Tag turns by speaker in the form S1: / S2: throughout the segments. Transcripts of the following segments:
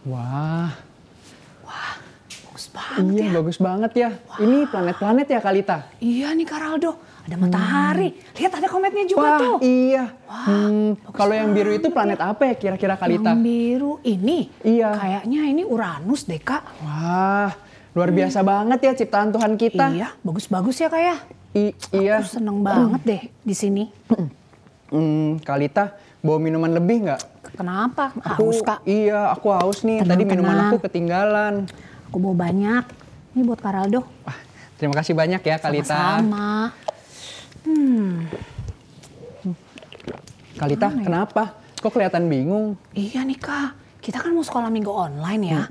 S1: Wah,
S2: Bagus banget
S1: iya
S2: ya.
S1: bagus banget ya. Ini planet-planet ya Kalita?
S2: Iya nih Kak Raldo, ada matahari. Lihat ada kometnya juga
S1: Wah,
S2: tuh.
S1: iya.
S2: Wah,
S1: Kalau yang biru itu planet apa ya kira-kira Kalita?
S2: Yang biru ini,
S1: Iya.
S2: kayaknya ini Uranus deh Kak.
S1: Wah, luar biasa banget ya ciptaan Tuhan kita.
S2: Iya, bagus-bagus ya Kak ya.
S1: Iya.
S2: Aku seneng banget deh di sini.
S1: Kalita, bawa minuman lebih nggak?
S2: Kenapa? Haus Kak.
S1: Iya, aku haus nih.
S2: Tenang,
S1: Tadi minuman
S2: tenang.
S1: aku ketinggalan.
S2: Aku bawa banyak. Ini buat Kak Raldo.
S1: Wah, terima kasih banyak ya Kalita.
S2: Sama-sama.
S1: Kalita, kenapa? Kok kelihatan bingung?
S2: Iya nih Kak, kita kan mau sekolah minggu online ya.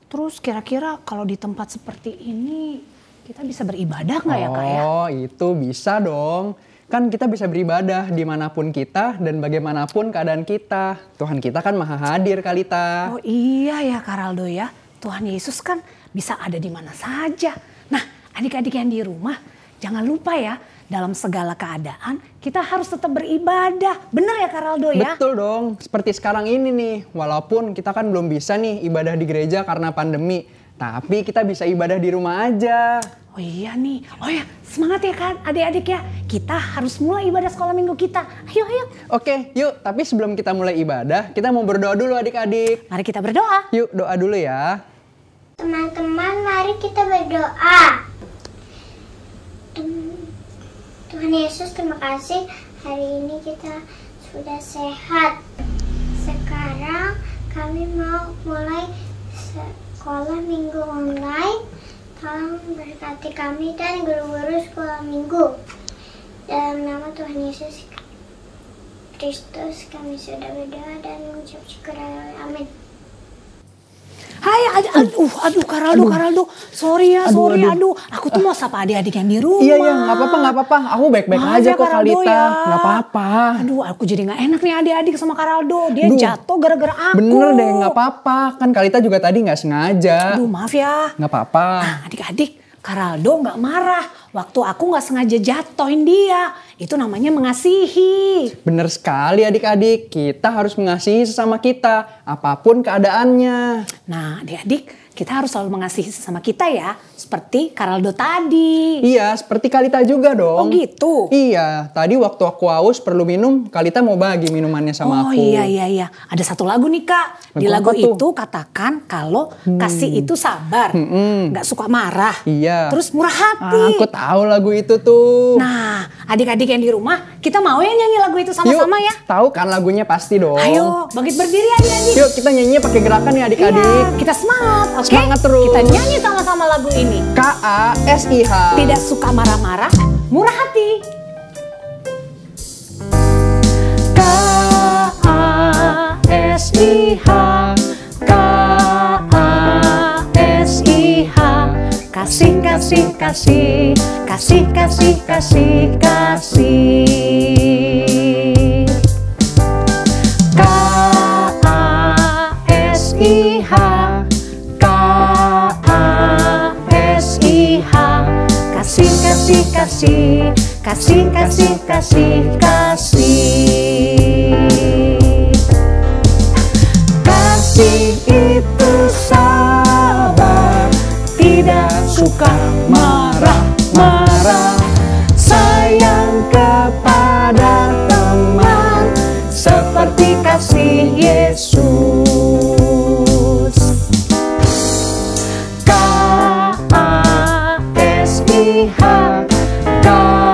S2: Terus kira-kira kalau di tempat seperti ini kita bisa beribadah nggak ya Kak ya?
S1: Oh, itu bisa dong. Kan kita bisa beribadah dimanapun kita dan bagaimanapun keadaan kita. Tuhan kita kan maha hadir Kalita.
S2: Oh iya ya Kak Raldo ya. Tuhan Yesus kan bisa ada di mana saja. Nah adik-adik yang di rumah jangan lupa ya. Dalam segala keadaan kita harus tetap beribadah. Bener ya Kak Raldo ya?
S1: Betul dong. Seperti sekarang ini nih. Walaupun kita kan belum bisa nih ibadah di gereja karena pandemi. Tapi kita bisa ibadah di rumah aja.
S2: Oh iya nih. Oh ya semangat ya kan adik-adik ya. Kita harus mulai ibadah sekolah minggu kita. Ayo ayo.
S1: Oke, yuk. Tapi sebelum kita mulai ibadah, kita mau berdoa dulu adik-adik.
S2: Mari kita berdoa.
S1: Yuk doa dulu ya.
S3: Teman-teman, mari kita berdoa. Tuhan Yesus, terima kasih hari ini kita sudah sehat. Sekarang kami mau mulai sekolah minggu online. Tolong berkati kami dan guru-guru sekolah minggu. Dalam nama Tuhan Yesus Kristus kami sudah berdoa dan mengucap syukur. Amin.
S2: Hai, aduh Kak Raldo, sorry ya, aduh. Aku tuh mau sapa adik-adik yang di rumah.
S1: Iya, nggak apa-apa. Aku baik-baik
S2: Maaf
S1: aja
S2: ya,
S1: kok
S2: Kak Raldo
S1: Kalita.
S2: ya.
S1: Nggak apa-apa.
S2: Aduh, aku jadi nggak enak nih adik-adik sama Kak Raldo. Dia jatuh gara-gara aku.
S1: Bener deh, nggak apa-apa. Kan Kalita juga tadi nggak sengaja.
S2: Aduh, maaf ya.
S1: Nggak apa-apa.
S2: Nah, adik-adik, Kak Raldo nggak marah waktu aku nggak sengaja jatuhin dia. Itu namanya mengasihi.
S1: Bener sekali adik-adik. Kita harus mengasihi sesama kita. Apapun keadaannya.
S2: Nah, adik-adik, kita harus selalu mengasihi sesama kita ya. Seperti Kak Raldo tadi.
S1: Iya, seperti Kalita juga dong.
S2: Oh gitu?
S1: Iya, tadi waktu aku haus perlu minum, Kalita mau bagi minumannya sama
S2: Oh
S1: aku.
S2: iya. Ada satu lagu nih Kak. Di
S1: Lagu
S2: lagu
S1: apa tuh?
S2: itu katakan kalau kasih itu sabar. Nggak suka marah.
S1: Iya.
S2: Terus murah hati.
S1: Aku tahu lagu itu tuh.
S2: Nah, adik-adik yang di rumah, kita mau ya nyanyi lagu itu sama-sama ya?
S1: Tahu kan lagunya pasti dong.
S2: Ayo, bangkit berdiri adik-adik.
S1: Yuk kita nyanyinya pakai gerakan ya adik-adik.
S2: Iya, kita semangat, oke?
S1: Semangat terus.
S2: Kita nyanyi sama-sama lagu ini.
S1: KASIH.
S2: Tidak suka marah-marah, murah hati. KASIH, KASIH, kasih, kasih, kasih, kasih, kasih, kasih, kasih. KASIH, KASIH, kasih, kasih, kasih, kasih, kasih, kasih, kasih. Kasih itu sabar, tidak suka marah-marah, sayang kepada teman, seperti kasih Yesus. KASIH, KASIH,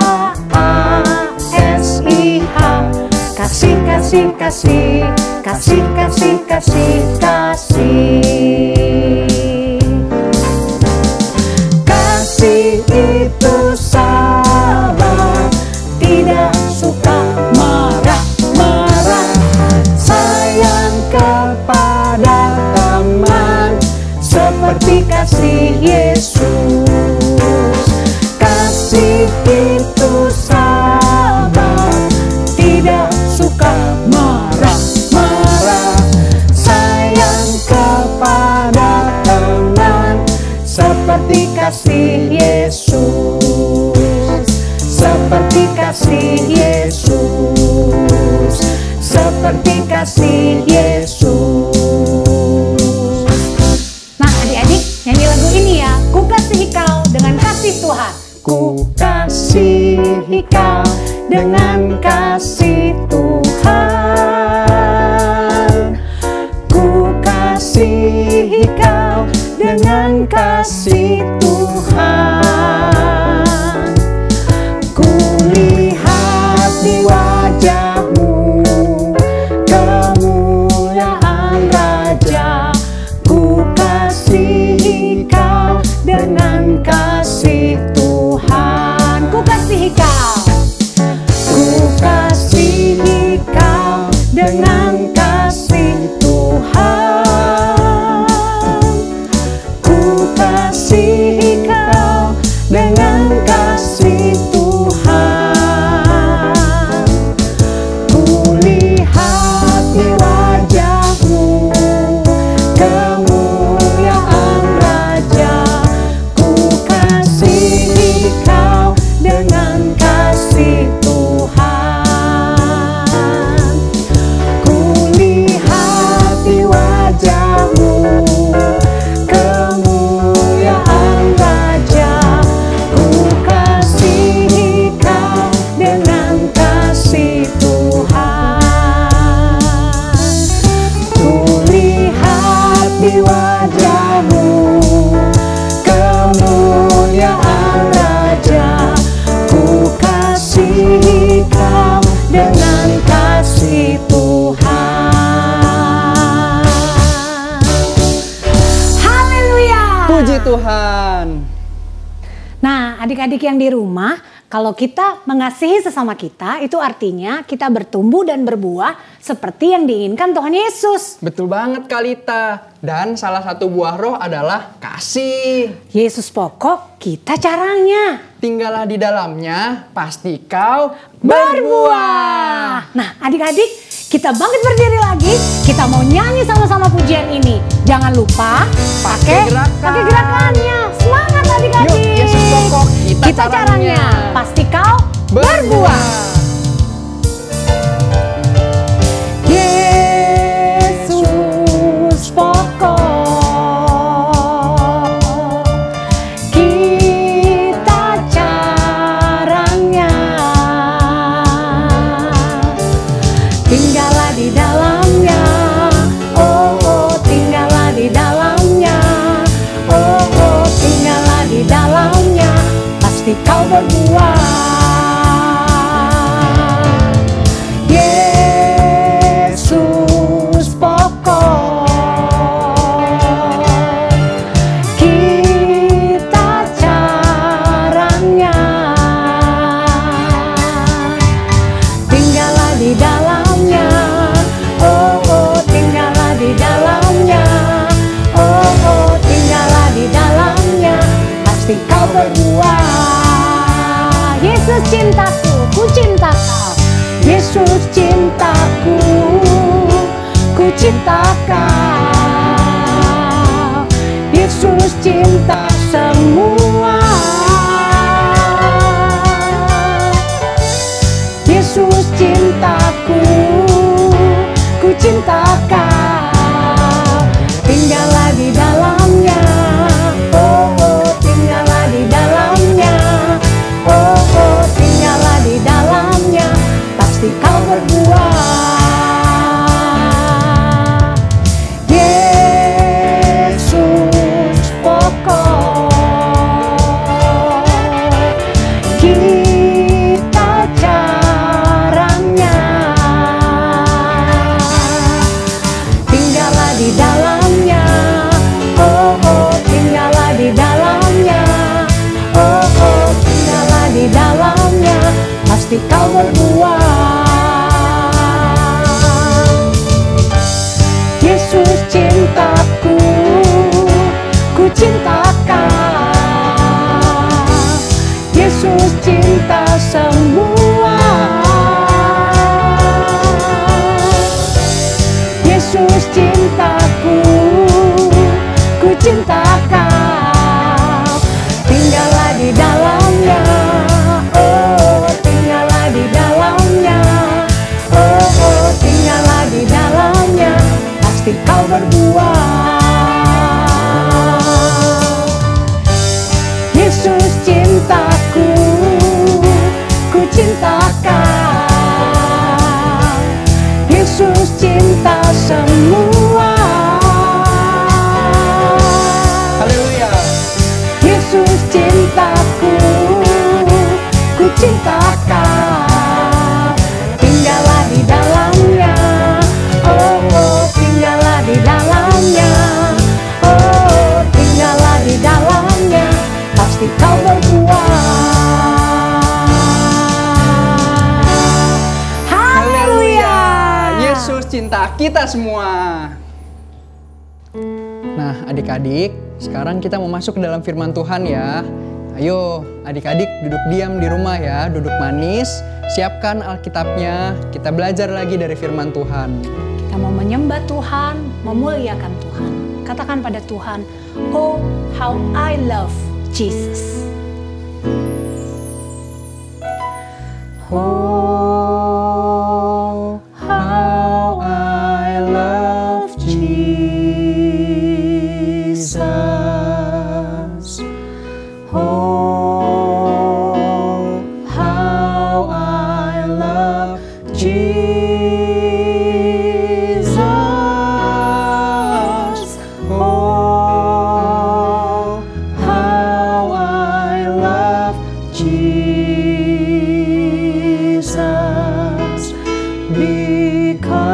S2: kasih, kasih, kasih, kasih, kasih, kasih, kasih. Kasih itu sabar, tidak suka marah-marah, sayang kepada teman, seperti kasih Yesus. Kasih itu sabar, tidak suka marah-marah, sayang kepada teman, seperti kasih Yesus. Seperti kasih Yesus. Seperti kasih Yesus. Ku kasihi kau dengan kasih Tuhan.
S1: Ku kasihi kau dengan kasih Tuhan. Ku kasihi kau dengan kasih Tuhan. Ku lihat di wajahmu kemuliaan Raja. Ku kasihi kau dengan kasih Tuhan. Ku kasihi kau. Ku kasihi kau dengan kasih Tuhan. Ku kasihi kau dengan kasih Tuhan. Ku lihat di wajahmu kemuliaan Raja. Ku kasihi kau dengan kasih Tuhan. Ku lihat di wajahmu kemuliaan Raja. Ku kasihi kau dengan kasih Tuhan. Ku lihat di wajahmu kemuliaan Raja. Ku kasihi kau dengan kasih Tuhan.
S2: Haleluya.
S1: Puji Tuhan.
S2: Nah, adik-adik yang di rumah, kalau kita mengasihi sesama kita, itu artinya kita bertumbuh dan berbuah seperti yang diinginkan Tuhan Yesus.
S1: Betul banget Kalita. Dan salah satu buah roh adalah kasih.
S2: Yesus pokok, kita caranya.
S1: Tinggallah di dalamnya, pasti kau
S2: Berbuah. Nah, adik-adik, kita bangkit berdiri lagi. Kita mau nyanyi sama-sama pujian ini. Jangan lupa pakai gerakannya. Semangat adik-adik.
S1: Yuk, Yesus pokok, kita
S2: caranya. Pasti kau berbuah.
S1: Yesus pokok, kita caranya. Tinggallah di dalamnya, oh tinggallah di dalamnya, oh tinggallah di dalamnya, pasti kau berbuah. Yesus pokok, kita caranya. Tinggallah di dalamnya, oh tinggallah di dalamnya, oh tinggallah di dalamnya, pasti kau berbuah. Yesus cintaku, ku cinta kau. Yesus cintaku, ku cinta kau. Yesus cinta semua. Yesus cintaku, ku cinta kau. Tinggallah di dalamnya, oh tinggallah di dalamnya, oh tinggallah di dalamnya, pasti kau berbuah. Yesus pokok, kita caranya. Tinggallah di dalamnya, oh tinggallah di dalamnya, oh tinggallah di dalamnya, pasti kau berbuah. Yesus cintaku, ku cinta kau. Yesus cinta semua. Yesus cintaku, ku cinta kau. Tinggallah di dalamnya, oh tinggallah di dalamnya, oh tinggallah di dalamnya, pasti kau berbuah.
S2: cintaku, ku cinta kau. Tinggallah di dalamnya, oh, oh, tinggallah di dalamnya, oh, tinggallah di dalamnya, pasti kau berbuah. Haleluya.
S1: Yesus cinta kita semua. Nah, adik-adik, sekarang kita mau masuk ke dalam firman Tuhan ya. Ayo, adik-adik duduk diam di rumah ya, duduk manis, siapkan Alkitabnya, kita belajar lagi dari firman Tuhan.
S2: Kita mau menyembah Tuhan, memuliakan Tuhan. Katakan pada Tuhan, oh how I love Jesus.
S1: Oh, how I love Jesus. Oh, how I love Jesus. Oh, how I love Jesus. Because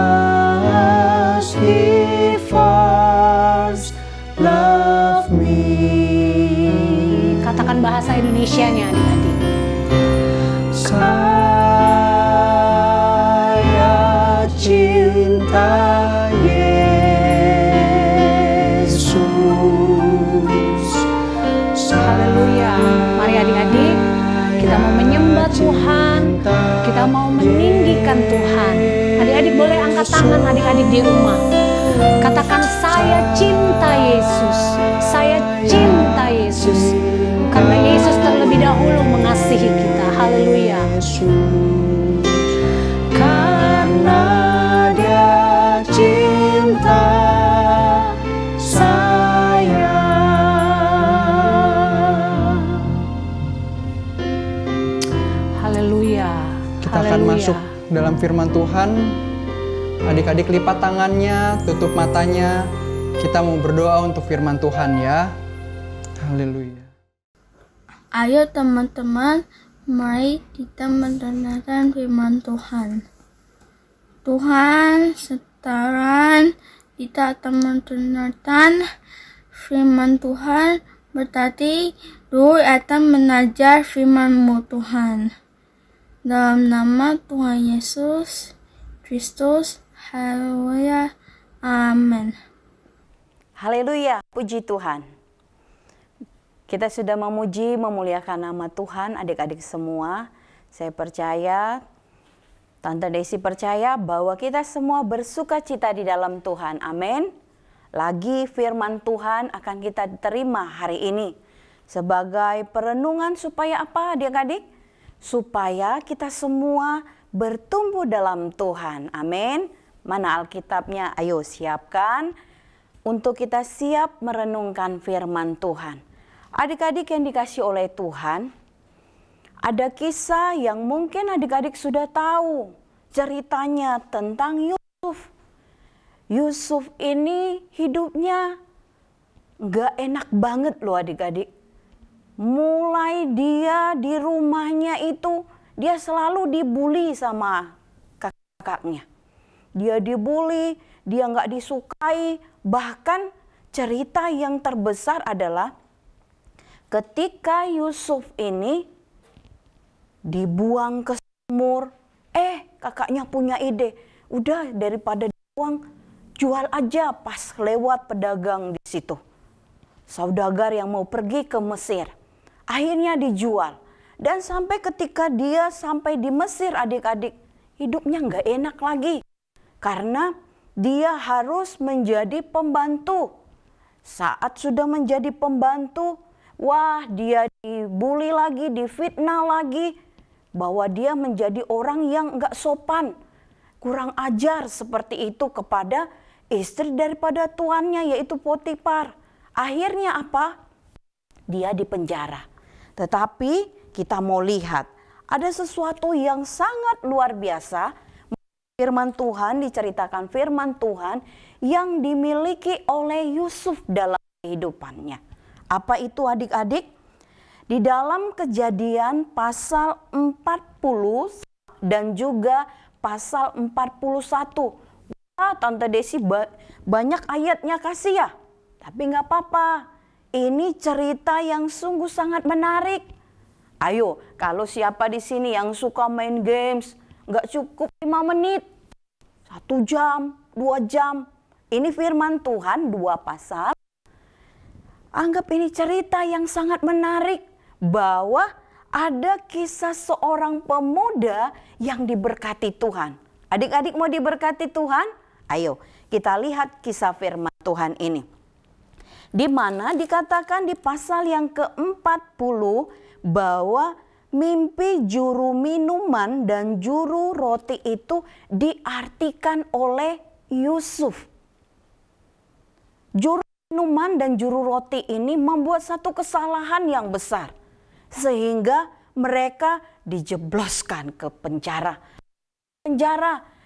S1: He first loved me.
S2: Katakan bahasa Indonesianya adik-adik.
S1: Saya cinta Yesus.
S2: Haleluya. Mari adik-adik, kita mau menyembah Tuhan, kita mau meninggikan Tuhan. Adik-adik boleh angkat tangan adik-adik di rumah. Katakan saya cinta Yesus, saya cinta Yesus. Karena Yesus terlebih dahulu mengasihi kita. Haleluya.
S1: Karena Dia cinta saya.
S2: Haleluya.
S1: Kita akan masuk dalam firman Tuhan. Adik-adik lipat tangannya, tutup matanya. Kita mau berdoa untuk firman Tuhan ya. Haleluya.
S4: Ayo teman-teman, mari kita mendengarkan firman Tuhan. Tuhan, sekarang kita akan mendengarkan firman Tuhan. Berarti Dulu akan mengajar firman-Mu Tuhan. Dalam nama Tuhan Yesus Kristus, haleluya, amin.
S5: Haleluya, puji Tuhan. Kita sudah memuji, memuliakan nama Tuhan, adik-adik semua. Saya percaya, Tante Desi percaya bahwa kita semua bersuka cita di dalam Tuhan. Amin. Lagi firman Tuhan akan kita terima hari ini. Sebagai perenungan supaya apa adik-adik? Supaya kita semua bertumbuh dalam Tuhan. Amin. Mana Alkitabnya? Ayo siapkan untuk kita siap merenungkan firman Tuhan. Adik-adik yang dikasih oleh Tuhan, ada kisah yang mungkin adik-adik sudah tahu ceritanya tentang Yusuf. Yusuf ini hidupnya gak enak banget loh adik-adik. Mulai dia di rumahnya itu, dia selalu dibully sama kakaknya. Dia dibully, dia gak disukai. Bahkan cerita yang terbesar adalah ketika Yusuf ini dibuang ke sumur, kakaknya punya ide, udah daripada dibuang, jual aja pas lewat pedagang di situ. Saudagar yang mau pergi ke Mesir, akhirnya dijual. Dan sampai ketika dia sampai di Mesir adik-adik, hidupnya nggak enak lagi. Karena dia harus menjadi pembantu. Saat sudah menjadi pembantu, wah dia dibully lagi, difitnah lagi. Bahwa dia menjadi orang yang gak sopan, kurang ajar seperti itu kepada istri daripada tuannya yaitu Potifar. Akhirnya apa? Dia dipenjara. Tetapi kita mau lihat ada sesuatu yang sangat luar biasa. Firman Tuhan, diceritakan firman Tuhan yang dimiliki oleh Yusuf dalam kehidupannya. Apa itu adik-adik? Di dalam Kejadian pasal 40 dan juga pasal 41. Wah, Tante Desi banyak ayatnya kasih ya. Tapi nggak apa-apa. Ini cerita yang sungguh sangat menarik. Ayo, kalau siapa di sini yang suka main games, nggak cukup 5 menit. 1 jam, 2 jam. Ini firman Tuhan 2 pasal. Anggap ini cerita yang sangat menarik. Bahwa ada kisah seorang pemuda yang diberkati Tuhan. Adik-adik mau diberkati Tuhan? Ayo kita lihat kisah firman Tuhan ini. Di mana dikatakan di pasal yang ke-40 bahwa mimpi juru minuman dan juru roti itu diartikan oleh Yusuf. Juru minuman dan juru roti ini membuat satu kesalahan yang besar. Sehingga mereka dijebloskan ke penjara.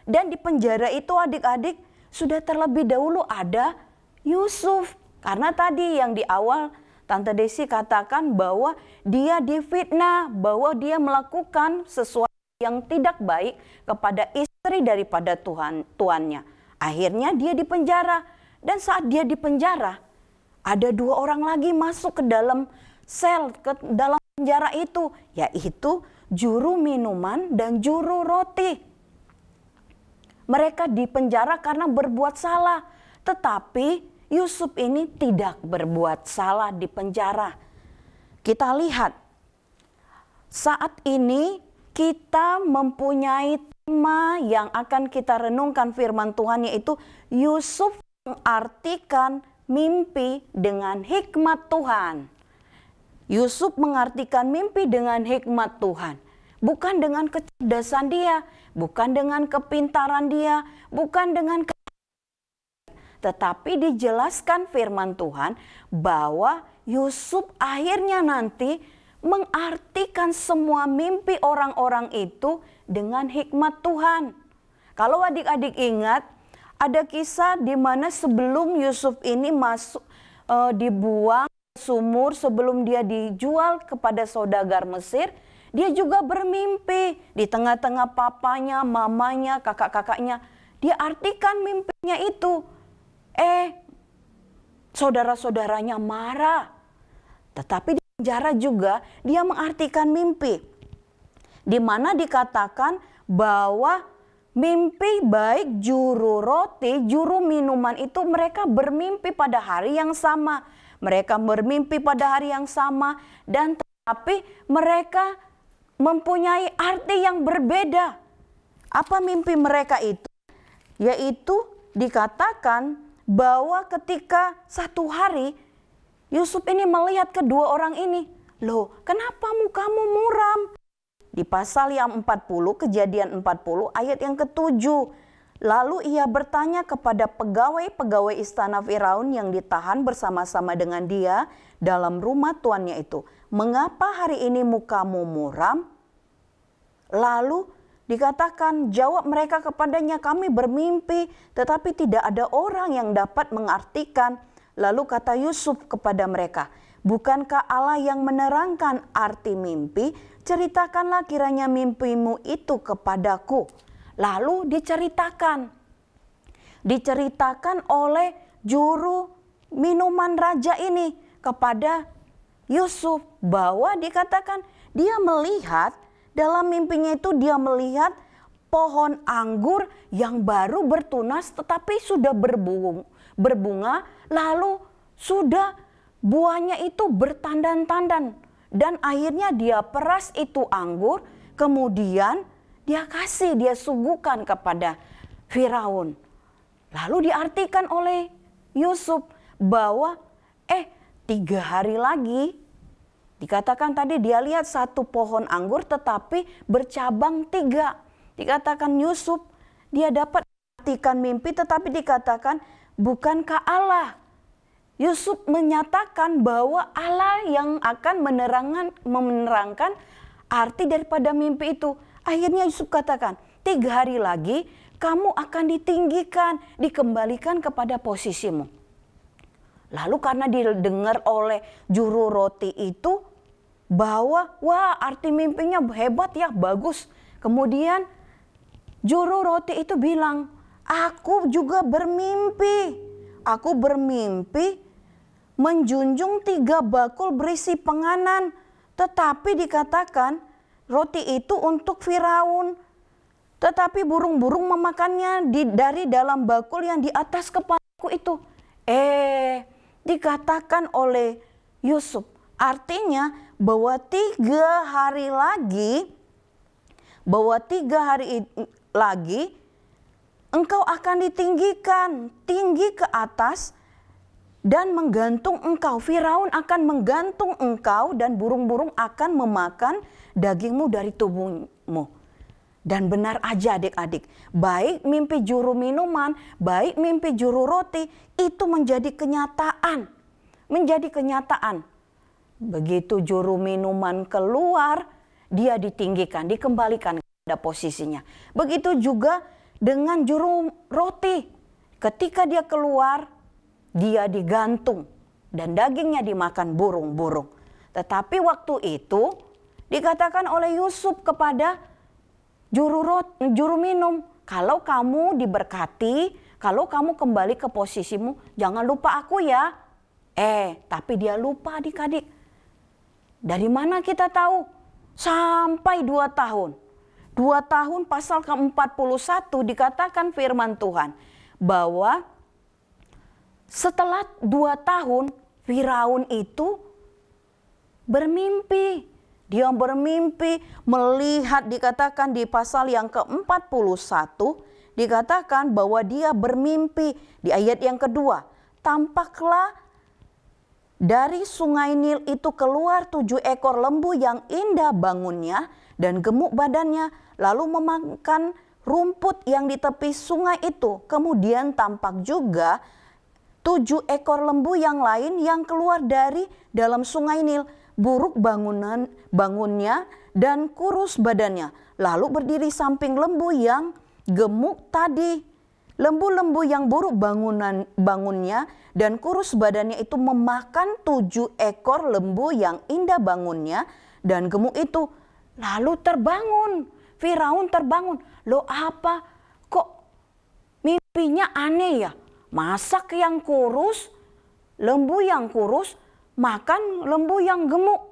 S5: Dan di penjara itu adik-adik sudah terlebih dahulu ada Yusuf. Karena tadi yang di awal Tante Desi katakan bahwa dia difitnah, bahwa dia melakukan sesuatu yang tidak baik kepada istri daripada tuannya. Akhirnya dia dipenjara. Dan saat dia dipenjara, ada 2 orang lagi masuk ke dalam sel, ke dalam penjara itu, yaitu juru minuman dan juru roti. Mereka dipenjara karena berbuat salah, tetapi Yusuf ini tidak berbuat salah di penjara. Kita lihat, saat ini kita mempunyai tema yang akan kita renungkan firman Tuhan, yaitu Yusuf mengartikan mimpi dengan hikmat Tuhan. Yusuf mengartikan mimpi dengan hikmat Tuhan. Bukan dengan kecerdasan dia, bukan dengan kepintaran dia, bukan dengan tetapi dijelaskan firman Tuhan bahwa Yusuf akhirnya nanti mengartikan semua mimpi orang-orang itu dengan hikmat Tuhan. Kalau adik-adik ingat, ada kisah di mana sebelum Yusuf ini masuk dibuang sumur, sebelum dia dijual kepada saudagar Mesir, dia juga bermimpi di tengah-tengah papanya, mamanya, kakak-kakaknya. Dia artikan mimpinya itu. Saudara-saudaranya marah. Tetapi di penjara juga dia mengartikan mimpi. Di mana dikatakan bahwa mimpi baik juru roti, juru minuman itu mereka bermimpi pada hari yang sama. Mereka bermimpi pada hari yang sama dan tetapi mereka mempunyai arti yang berbeda. Apa mimpi mereka itu? Yaitu dikatakan bahwa ketika satu hari Yusuf ini melihat kedua orang ini. Loh, kenapa mukamu muram? Di pasal yang 40, Kejadian 40 ayat yang ke-7. Lalu ia bertanya kepada pegawai-pegawai istana Firaun yang ditahan bersama-sama dengan dia dalam rumah tuannya itu. Mengapa hari ini mukamu muram? Lalu dikatakan, jawab mereka kepadanya, kami bermimpi tetapi tidak ada orang yang dapat mengartikan. Lalu kata Yusuf kepada mereka, bukankah Allah yang menerangkan arti mimpi? Ceritakanlah kiranya mimpimu itu kepadaku. Lalu diceritakan oleh juru minuman raja ini kepada Yusuf, bahwa dikatakan dia melihat dalam mimpinya itu, dia melihat pohon anggur yang baru bertunas tetapi sudah berbunga, lalu sudah buahnya itu bertandan-tandan. Dan akhirnya dia peras itu anggur, kemudian dia suguhkan kepada Firaun. Lalu diartikan oleh Yusuf bahwa 3 hari lagi, dikatakan tadi dia lihat satu pohon anggur tetapi bercabang 3. Dikatakan Yusuf dia dapat artikan mimpi, tetapi dikatakan bukankah Allah? Yusuf menyatakan bahwa Allah yang akan menerangkan arti daripada mimpi itu. Akhirnya Yusuf katakan, 3 hari lagi kamu akan ditinggikan, dikembalikan kepada posisimu. Lalu karena didengar oleh juru roti itu, bahwa wah arti mimpinya hebat ya, bagus. Kemudian juru roti itu bilang, aku juga bermimpi. Aku bermimpi menjunjung 3 bakul berisi penganan. Tetapi dikatakan roti itu untuk Firaun. Tetapi burung-burung memakannya dari dalam bakul yang di atas kepalaku itu. Dikatakan oleh Yusuf. Artinya bahwa 3 hari lagi engkau akan ditinggikan tinggi ke atas dan menggantung engkau. Firaun akan menggantung engkau dan burung-burung akan memakan dagingmu dari tubuhmu. Dan benar aja adik-adik, baik mimpi juru minuman, baik mimpi juru roti, itu menjadi kenyataan. Menjadi kenyataan. Begitu juru minuman keluar, dia ditinggikan, dikembalikan pada posisinya. Begitu juga dengan juru roti. Ketika dia keluar, dia digantung dan dagingnya dimakan burung-burung. Tetapi waktu itu dikatakan oleh Yusuf kepada juru minum, kalau kamu diberkati, kalau kamu kembali ke posisimu, jangan lupa aku ya. Tapi dia lupa adik-adik. Dari mana kita tahu? Sampai 2 tahun. 2 tahun pasal ke-41 dikatakan firman Tuhan bahwa setelah 2 tahun Firaun itu bermimpi. Dia bermimpi melihat, dikatakan di pasal yang ke-41 dikatakan bahwa dia bermimpi di ayat yang kedua. Tampaklah dari sungai Nil itu keluar 7 ekor lembu yang indah bangunnya dan gemuk badannya, lalu memakan rumput yang di tepi sungai itu. Kemudian tampak juga 7 ekor lembu yang lain yang keluar dari dalam sungai Nil, buruk bangunnya dan kurus badannya, lalu berdiri samping lembu yang gemuk tadi. Lembu-lembu yang buruk bangunnya dan kurus badannya itu memakan 7 ekor lembu yang indah bangunnya dan gemuk itu. Lalu terbangun, Firaun terbangun. Loh apa? Kok mimpinya aneh ya? Masak yang kurus, lembu yang kurus, makan lembu yang gemuk.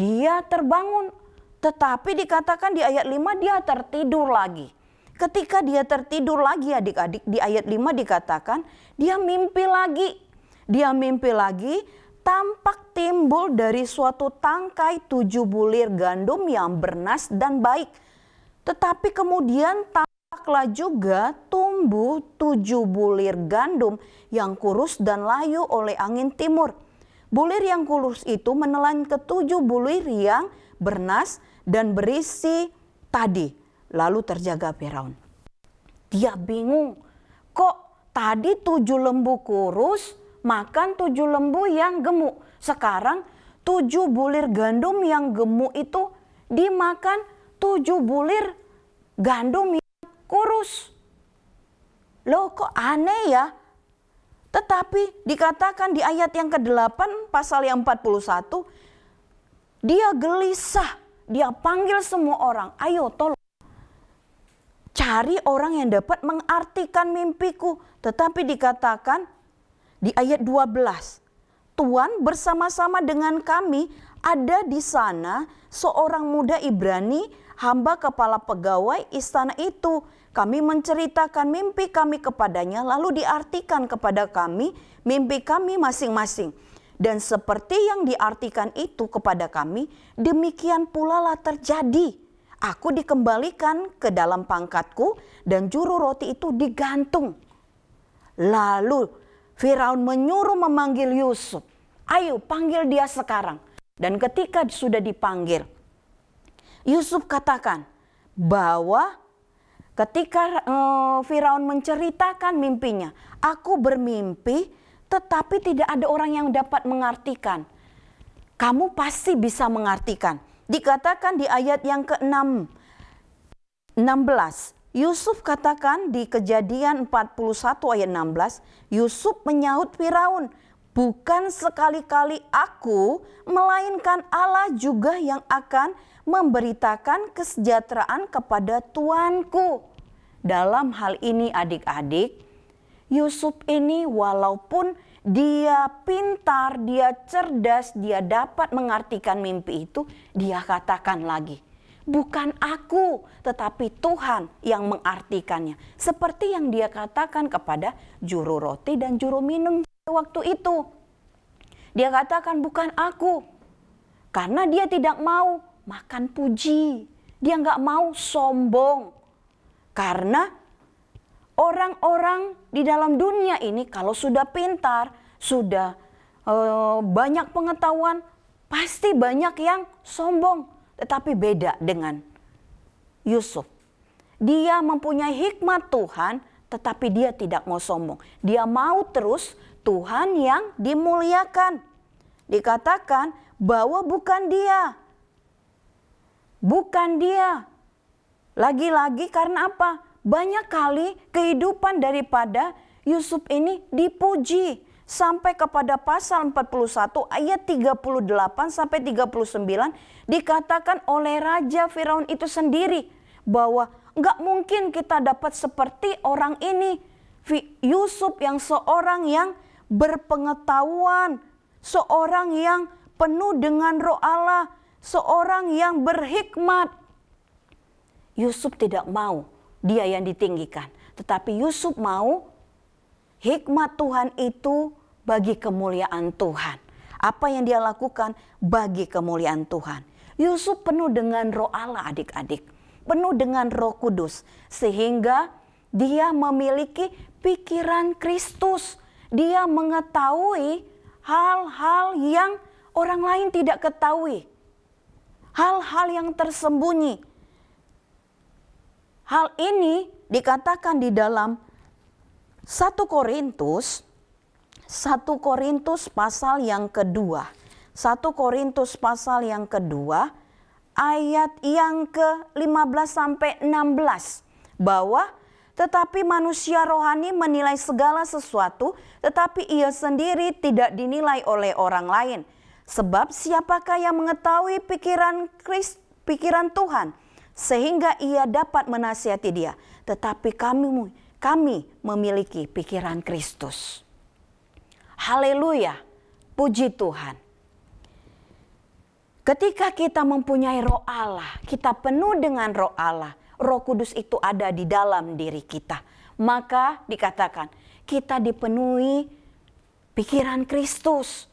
S5: Dia terbangun. Tetapi dikatakan di ayat 5 dia tertidur lagi. Ketika dia tertidur lagi adik-adik, di ayat 5 dikatakan dia mimpi lagi. Dia mimpi lagi, tampak timbul dari suatu tangkai 7 bulir gandum yang bernas dan baik. Tetapi kemudian tampaklah juga tumbuh 7 bulir gandum yang kurus dan layu oleh angin timur. Bulir yang kurus itu menelan ke 7 bulir yang bernas dan berisi tadi. Lalu terjaga Firaun. Dia bingung. Kok tadi 7 lembu kurus makan 7 lembu yang gemuk. Sekarang 7 bulir gandum yang gemuk itu dimakan 7 bulir gandum yang kurus. Loh kok aneh ya? Tetapi dikatakan di ayat yang ke-8 pasal yang 41. Dia gelisah. Dia panggil semua orang. Ayo tolong. Cari orang yang dapat mengartikan mimpiku. Tetapi dikatakan di ayat 12. Tuan bersama-sama dengan kami ada di sana seorang muda Ibrani, hamba kepala pegawai istana itu. Kami menceritakan mimpi kami kepadanya, lalu diartikan kepada kami mimpi kami masing-masing. Dan seperti yang diartikan itu kepada kami, demikian pula lah terjadi. Aku dikembalikan ke dalam pangkatku dan juru roti itu digantung. Lalu Firaun menyuruh memanggil Yusuf. Ayo panggil dia sekarang. Dan ketika sudah dipanggil, Yusuf katakan bahwa ketika Firaun menceritakan mimpinya, aku bermimpi tetapi tidak ada orang yang dapat mengartikan. Kamu pasti bisa mengartikan. Dikatakan di ayat yang ke-16. Yusuf katakan di Kejadian 41 ayat 16. Yusuf menyahut Firaun, bukan sekali-kali aku, melainkan Allah juga yang akan memberitakan kesejahteraan kepada tuanku. Dalam hal ini adik-adik, Yusuf ini walaupun dia pintar, dia cerdas, dia dapat mengartikan mimpi itu, dia katakan lagi, bukan aku, tetapi Tuhan yang mengartikannya. Seperti yang dia katakan kepada juru roti dan juru minum waktu itu. Dia katakan bukan aku. Karena dia tidak mau makan puji. Dia nggak mau sombong. Karena orang-orang di dalam dunia ini kalau sudah pintar, sudah banyak pengetahuan, pasti banyak yang sombong. Tetapi beda dengan Yusuf. Dia mempunyai hikmat Tuhan, tetapi dia tidak mau sombong. Dia mau terus Tuhan yang dimuliakan. Dikatakan bahwa bukan dia. Bukan dia. Lagi-lagi karena apa? Banyak kali kehidupan daripada Yusuf ini dipuji. Sampai kepada pasal 41 ayat 38 sampai 39 dikatakan oleh Raja Firaun itu sendiri bahwa enggak mungkin kita dapat seperti orang ini. Yusuf yang seorang yang berpengetahuan, seorang yang penuh dengan roh Allah, seorang yang berhikmat. Yusuf tidak mau dia yang ditinggikan, tetapi Yusuf mau hikmat Tuhan itu bagi kemuliaan Tuhan. Apa yang dia lakukan bagi kemuliaan Tuhan. Yusuf penuh dengan roh Allah adik-adik. Penuh dengan Roh Kudus. Sehingga dia memiliki pikiran Kristus. Dia mengetahui hal-hal yang orang lain tidak ketahui. Hal-hal yang tersembunyi. Hal ini dikatakan di dalam 1 Korintus pasal yang kedua. 1 Korintus pasal yang kedua ayat yang ke-15 sampai 16. Bahwa tetapi manusia rohani menilai segala sesuatu, tetapi ia sendiri tidak dinilai oleh orang lain. Sebab siapakah yang mengetahui pikiran Tuhan, sehingga ia dapat menasihati dia. Tetapi kami memiliki pikiran Kristus. Haleluya, puji Tuhan. Ketika kita mempunyai roh Allah, kita penuh dengan roh Allah, Roh Kudus itu ada di dalam diri kita. Maka dikatakan kita dipenuhi pikiran Kristus.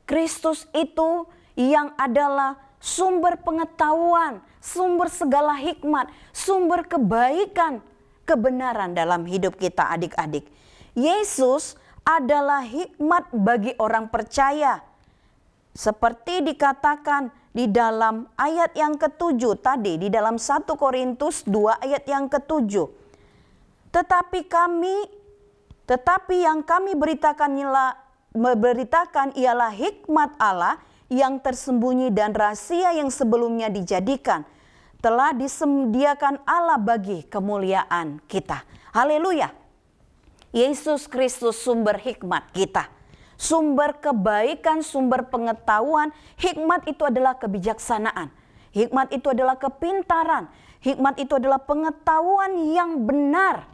S5: Kristus itu yang adalah sumber pengetahuan, sumber segala hikmat, sumber kebaikan, kebenaran dalam hidup kita adik-adik. Yesus adalah hikmat bagi orang percaya. Seperti dikatakan di dalam ayat yang ke-7 tadi, di dalam 1 Korintus 2 ayat yang ke-7. Tetapi yang kami beritakan ialah hikmat Allah yang tersembunyi dan rahasia yang sebelumnya dijadikan. Telah disediakan Allah bagi kemuliaan kita. Haleluya. Yesus Kristus sumber hikmat kita. Sumber kebaikan, sumber pengetahuan. Hikmat itu adalah kebijaksanaan. Hikmat itu adalah kepintaran. Hikmat itu adalah pengetahuan yang benar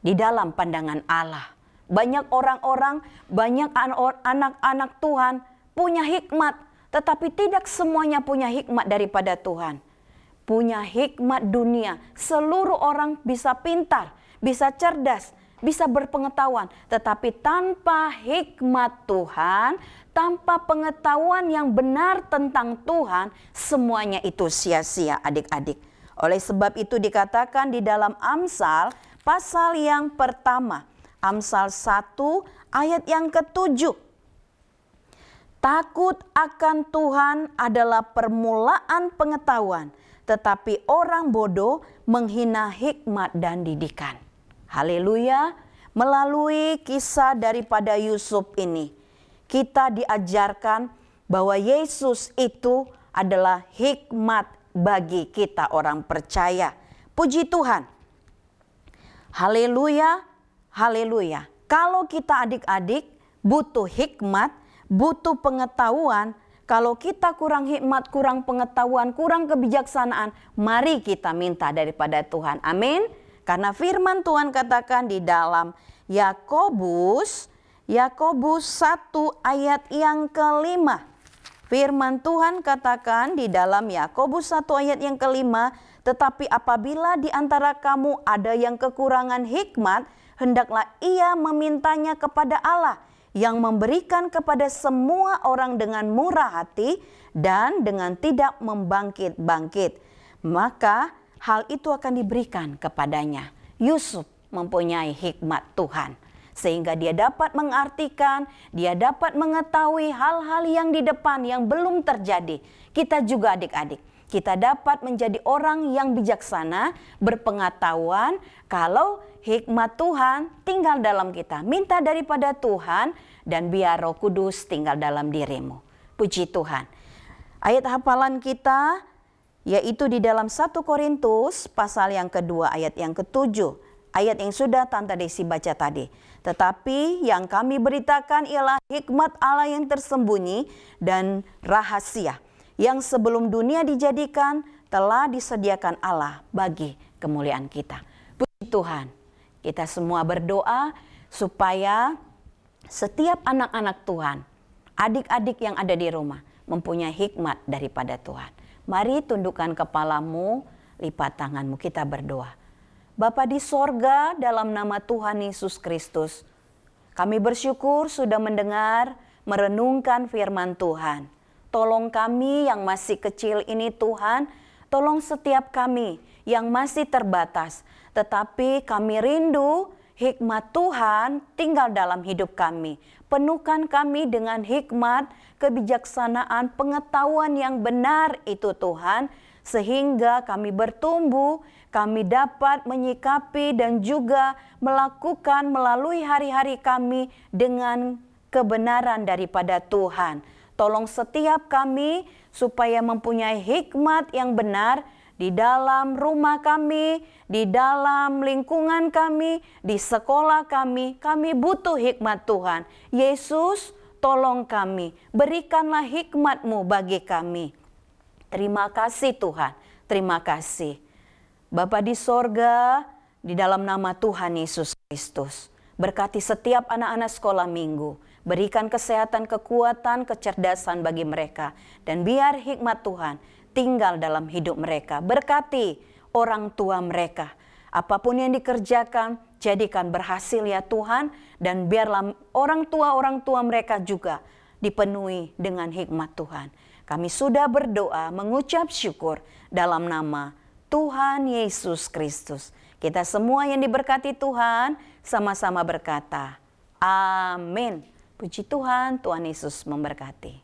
S5: di dalam pandangan Allah. Banyak orang-orang, banyak anak-anak Tuhan punya hikmat, tetapi tidak semuanya punya hikmat daripada Tuhan. Punya hikmat dunia. Seluruh orang bisa pintar, bisa cerdas, bisa berpengetahuan, tetapi tanpa hikmat Tuhan, tanpa pengetahuan yang benar tentang Tuhan, semuanya itu sia-sia adik-adik. Oleh sebab itu dikatakan di dalam Amsal pasal yang pertama, Amsal 1 ayat yang ke-7. Takut akan Tuhan adalah permulaan pengetahuan, tetapi orang bodoh menghina hikmat dan didikan. Haleluya, melalui kisah daripada Yusuf ini, kita diajarkan bahwa Yesus itu adalah hikmat bagi kita orang percaya. Puji Tuhan. Haleluya, haleluya. Kalau kita adik-adik butuh hikmat, butuh pengetahuan. Kalau kita kurang hikmat, kurang pengetahuan, kurang kebijaksanaan, mari kita minta daripada Tuhan. Amin. Karena firman Tuhan katakan di dalam Yakobus 1 ayat yang kelima. Firman Tuhan katakan di dalam Yakobus 1 ayat yang kelima, tetapi apabila di antara kamu ada yang kekurangan hikmat, hendaklah ia memintanya kepada Allah, yang memberikan kepada semua orang dengan murah hati dan dengan tidak membangkit-bangkit. Maka hal itu akan diberikan kepadanya. Yusuf mempunyai hikmat Tuhan, sehingga dia dapat mengartikan, dia dapat mengetahui hal-hal yang di depan yang belum terjadi. Kita juga adik-adik, kita dapat menjadi orang yang bijaksana, berpengetahuan kalau hikmat Tuhan tinggal dalam kita. Minta daripada Tuhan dan biar Roh Kudus tinggal dalam dirimu. Puji Tuhan. Ayat hafalan kita yaitu di dalam 1 Korintus pasal yang kedua ayat yang ke-7. Ayat yang sudah Tante Desi baca tadi. Tetapi yang kami beritakan ialah hikmat Allah yang tersembunyi dan rahasia, yang sebelum dunia dijadikan telah disediakan Allah bagi kemuliaan kita. Puji Tuhan. Kita semua berdoa supaya setiap anak-anak Tuhan, adik-adik yang ada di rumah, mempunyai hikmat daripada Tuhan. Mari tundukkan kepalamu, lipat tanganmu, kita berdoa. Bapa di sorga, dalam nama Tuhan Yesus Kristus, kami bersyukur sudah mendengar, merenungkan firman Tuhan. Tolong kami yang masih kecil ini Tuhan, tolong setiap kami yang masih terbatas, tetapi kami rindu hikmat Tuhan tinggal dalam hidup kami. Penuhkan kami dengan hikmat, kebijaksanaan, pengetahuan yang benar itu Tuhan, sehingga kami bertumbuh, kami dapat menyikapi dan juga melakukan melalui hari-hari kami dengan kebenaran daripada Tuhan. Tolong setiap kami supaya mempunyai hikmat yang benar di dalam rumah kami, di dalam lingkungan kami, di sekolah kami. Kami butuh hikmat Tuhan. Yesus, tolong kami, berikanlah hikmat-Mu bagi kami. Terima kasih Tuhan, terima kasih. Bapa di sorga, di dalam nama Tuhan Yesus Kristus, berkati setiap anak-anak sekolah minggu. Berikan kesehatan, kekuatan, kecerdasan bagi mereka. Dan biar hikmat Tuhan tinggal dalam hidup mereka. Berkati orang tua mereka. Apapun yang dikerjakan, jadikan berhasil ya Tuhan. Dan biarlah orang tua mereka juga dipenuhi dengan hikmat Tuhan. Kami sudah berdoa, mengucap syukur dalam nama Tuhan Yesus Kristus. Kita semua yang diberkati Tuhan, sama-sama berkata, amin. Puji Tuhan, Tuhan Yesus memberkati.